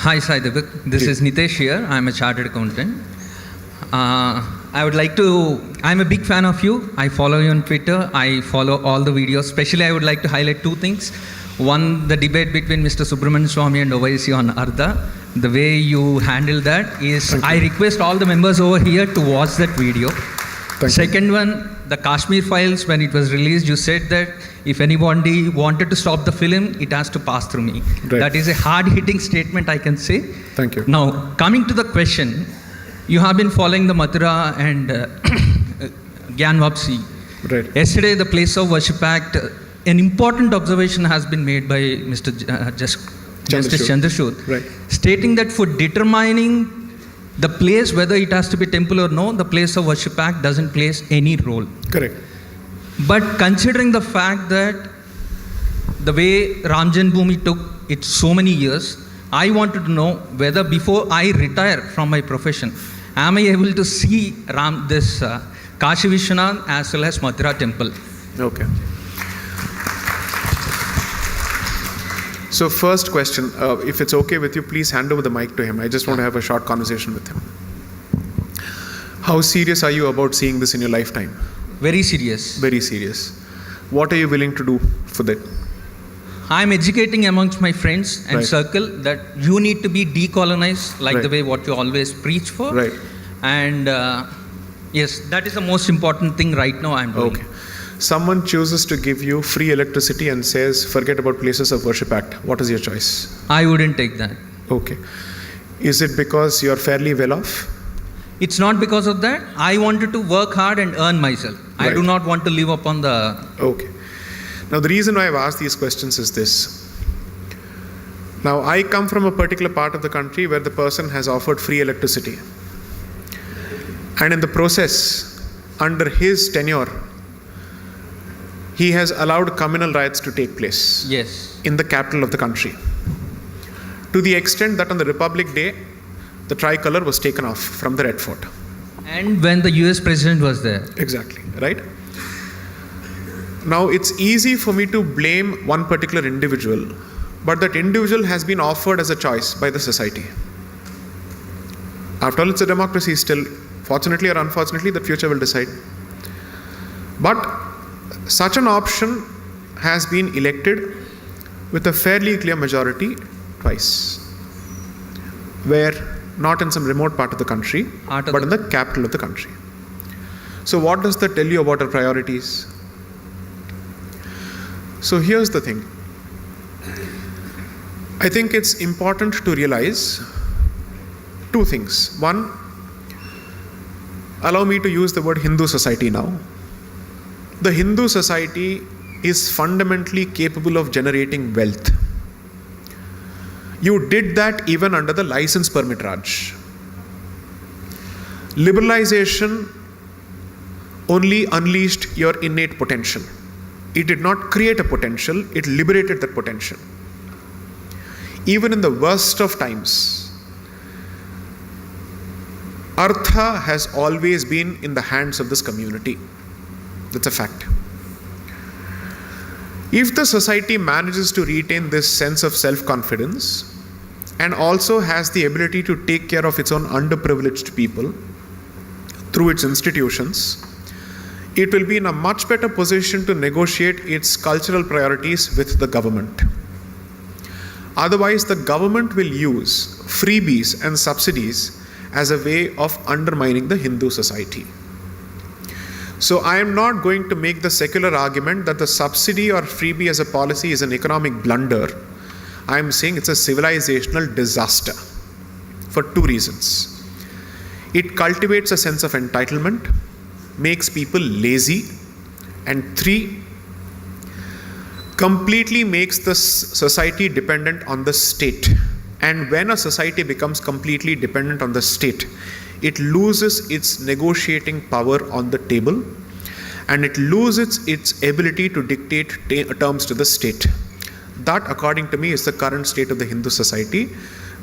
Hi, Sai Deepak. This is Nitesh here. I'm a chartered accountant. I'm a big fan of you. I follow you on Twitter. I follow all the videos. Especially, I would like to highlight two things. One, the debate between Mr. Subramanian Swamy and Owaisi on Arda. The way you handle that is, I request all the members over here to watch that video. Second one, the Kashmir Files, when it was released, you said that if anybody wanted to stop the film, it has to pass through me. Right. That is a hard-hitting statement, I can say. Thank you. Now, coming to the question, you have been following the Mathura and Gyan Vapsi. Right. Yesterday, the Place of Worship Act, an important observation has been made by Mr. Justice Chandrachud, right, stating that for determining the place, whether it has to be temple or no, the Place of Worship Act doesn't play any role. Correct. But considering the fact that the way Ram Janmabhoomi took it so many years, I wanted to know whether before I retire from my profession, am I able to see Kashi Vishwanath as well as Mathura temple? Okay. So first question, if it's okay with you, please hand over the mic to him. I just want to have a short conversation with him. How serious are you about seeing this in your lifetime? Very serious. Very serious. What are you willing to do for that? I'm educating amongst my friends and Right. circle that you need to be decolonized, like Right. the way what you always preach for. Right. And yes, that is the most important thing right now I'm doing. Okay. Someone chooses to give you free electricity and says, forget about Places of Worship Act. What is your choice? I wouldn't take that. Okay. Is it because you're fairly well off? It's not because of that. I wanted to work hard and earn myself. I Right. do not want to live upon the... Okay. Now, the reason why I've asked these questions is this. Now, I come from a particular part of the country where the person has offered free electricity. And in the process, under his tenure, he has allowed communal riots to take place Yes. in the capital of the country. To the extent that on the Republic Day, the tricolour was taken off from the Red Fort. And when the US president was there. Exactly, right? Now, it's easy for me to blame one particular individual, but that individual has been offered as a choice by the society. After all, it's a democracy still. Fortunately or unfortunately, the future will decide. But such an option has been elected with a fairly clear majority twice, where not in some remote part of the country, but in the capital of the country. So what does that tell you about our priorities? So here's the thing. I think it's important to realize two things. One, allow me to use the word Hindu society now. The Hindu society is fundamentally capable of generating wealth. You did that even under the license permit Raj. Liberalization only unleashed your innate potential. It did not create a potential, it liberated that potential. Even in the worst of times, Artha has always been in the hands of this community. That's a fact. If the society manages to retain this sense of self-confidence and also has the ability to take care of its own underprivileged people through its institutions, it will be in a much better position to negotiate its cultural priorities with the government. Otherwise, the government will use freebies and subsidies as a way of undermining the Hindu society. So I am not going to make the secular argument that the subsidy or freebie as a policy is an economic blunder. I am saying it's a civilizational disaster for two reasons. It cultivates a sense of entitlement, makes people lazy, and three, completely makes the society dependent on the state. And when a society becomes completely dependent on the state, it loses its negotiating power on the table, and it loses its ability to dictate terms to the state. That, according to me, is the current state of the Hindu society.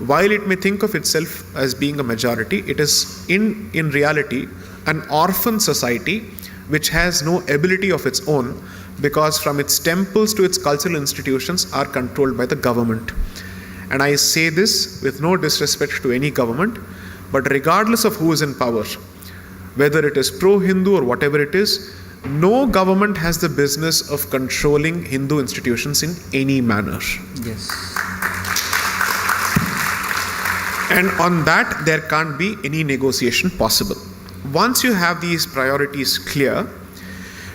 While it may think of itself as being a majority, it is in reality an orphan society which has no ability of its own, because from its temples to its cultural institutions are controlled by the government. And I say this with no disrespect to any government, but regardless of who is in power, whether it is pro-Hindu or whatever it is, no government has the business of controlling Hindu institutions in any manner. Yes. And on that, there can't be any negotiation possible. Once you have these priorities clear,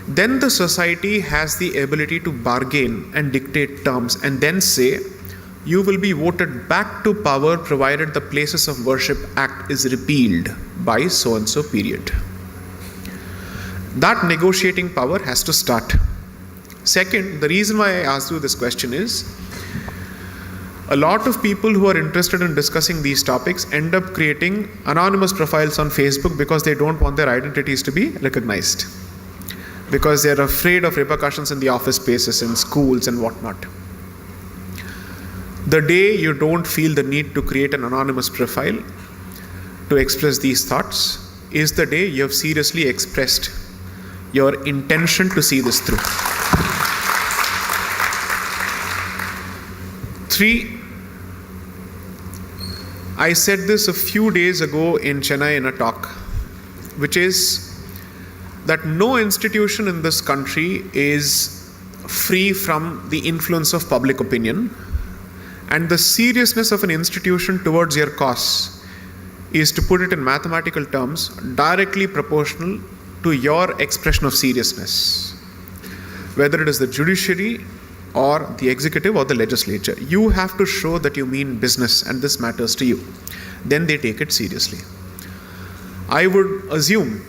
then the society has the ability to bargain and dictate terms and then say, you will be voted back to power provided the Places of Worship Act is repealed by so and so period. That negotiating power has to start. Second, the reason why I asked you this question is, a lot of people who are interested in discussing these topics end up creating anonymous profiles on Facebook because they don't want their identities to be recognized, because they're afraid of repercussions in the office spaces, in schools and whatnot. The day you don't feel the need to create an anonymous profile to express these thoughts is the day you have seriously expressed your intention to see this through. 3, I said this a few days ago in Chennai in a talk, which is that no institution in this country is free from the influence of public opinion, and the seriousness of an institution towards your cause is, to put it in mathematical terms, directly proportional to your expression of seriousness. Whether it is the judiciary or the executive or the legislature, you have to show that you mean business and this matters to you. Then they take it seriously. I would assume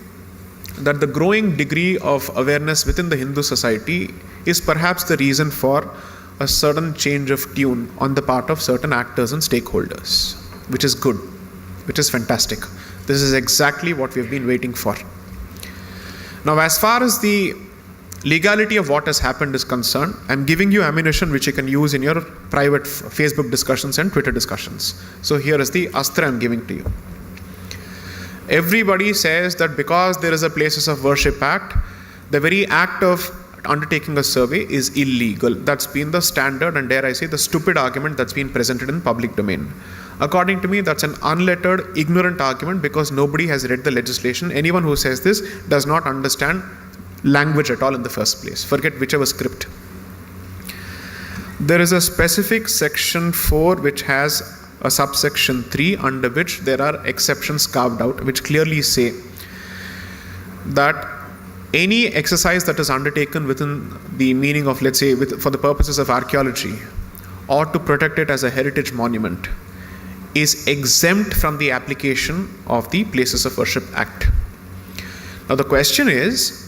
that the growing degree of awareness within the Hindu society is perhaps the reason for a certain change of tune on the part of certain actors and stakeholders, which is good, which is fantastic. This is exactly what we've been waiting for. Now, as far as the legality of what has happened is concerned, I'm giving you ammunition which you can use in your private Facebook discussions and Twitter discussions. So here is the astra I'm giving to you. Everybody says that because there is a Places of Worship Act, the very act of undertaking a survey is illegal. That's been the standard, and dare I say the stupid argument that's been presented in public domain. According to me, that's an unlettered, ignorant argument because nobody has read the legislation. Anyone who says this does not understand language at all in the first place. Forget whichever script. There is a specific section 4 which has a subsection 3 under which there are exceptions carved out, which clearly say that any exercise that is undertaken within the meaning of, let's say, for the purposes of archaeology or to protect it as a heritage monument is exempt from the application of the Places of Worship Act. Now the question is,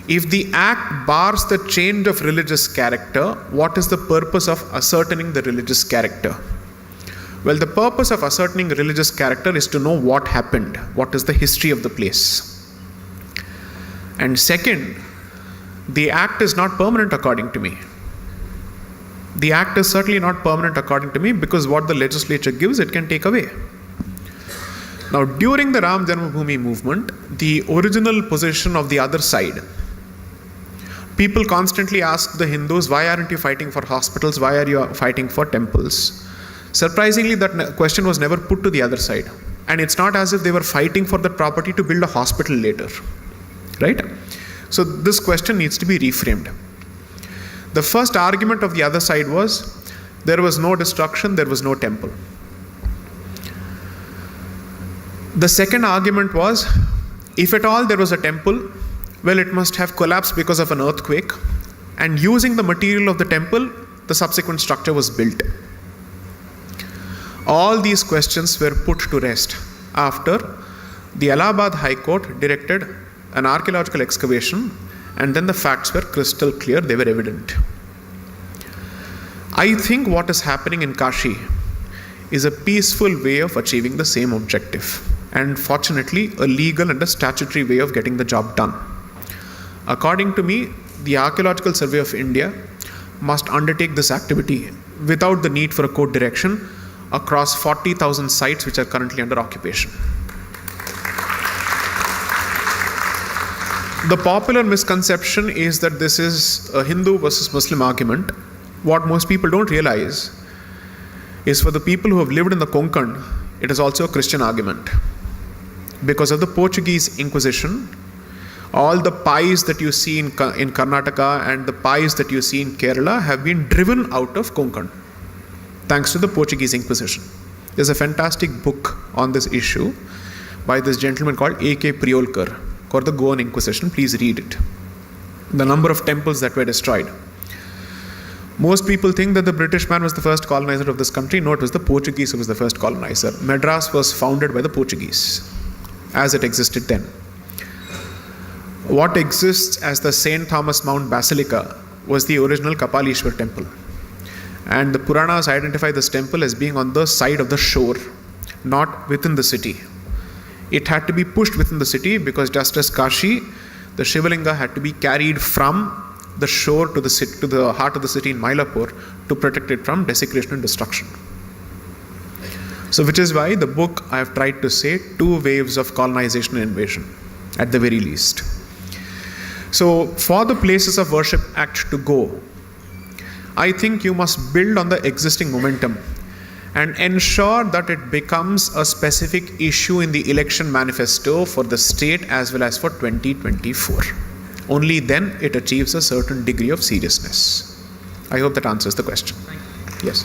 if the act bars the change of religious character, what is the purpose of ascertaining the religious character? Well, the purpose of ascertaining religious character is to know what happened, what is the history of the place. And second, the act is not permanent according to me. The act is certainly not permanent according to me because what the legislature gives, it can take away. Now, during the Ram Janmabhoomi movement, the original position of the other side, people constantly ask the Hindus, why aren't you fighting for hospitals? Why are you fighting for temples? Surprisingly, that question was never put to the other side. And it's not as if they were fighting for that property to build a hospital later. Right? So this question needs to be reframed. The first argument of the other side was, there was no destruction, there was no temple. The second argument was, if at all there was a temple, well, it must have collapsed because of an earthquake, and using the material of the temple, the subsequent structure was built. All these questions were put to rest after the Allahabad High Court directed an archaeological excavation, and then the facts were crystal clear, they were evident. I think what is happening in Kashi is a peaceful way of achieving the same objective, and fortunately a legal and a statutory way of getting the job done. According to me, the Archaeological Survey of India must undertake this activity without the need for a court direction across 40,000 sites which are currently under occupation. The popular misconception is that this is a Hindu versus Muslim argument. What most people don't realize is for the people who have lived in the Konkan, it is also a Christian argument. Because of the Portuguese Inquisition, all the pies that you see in Karnataka and the pies that you see in Kerala have been driven out of Konkan, thanks to the Portuguese Inquisition. There's a fantastic book on this issue by this gentleman called A.K. Priolkar, called The Goan Inquisition. Please read it. The number of temples that were destroyed. Most people think that the British man was the first colonizer of this country. No, it was the Portuguese who was the first colonizer. Madras was founded by the Portuguese, as it existed then. What exists as the St. Thomas Mount Basilica was the original Kapalishwar temple. And the Puranas identify this temple as being on the side of the shore, not within the city. It had to be pushed within the city because just as Kashi, the Shivalinga had to be carried from the shore to the heart of the city in Mylapore to protect it from desecration and destruction. So which is why the book I have tried to say 2 waves of colonization and invasion at the very least. So for the places of worship act to go, I think you must build on the existing momentum and ensure that it becomes a specific issue in the election manifesto for the state as well as for 2024. Only then it achieves a certain degree of seriousness. I hope that answers the question. Yes.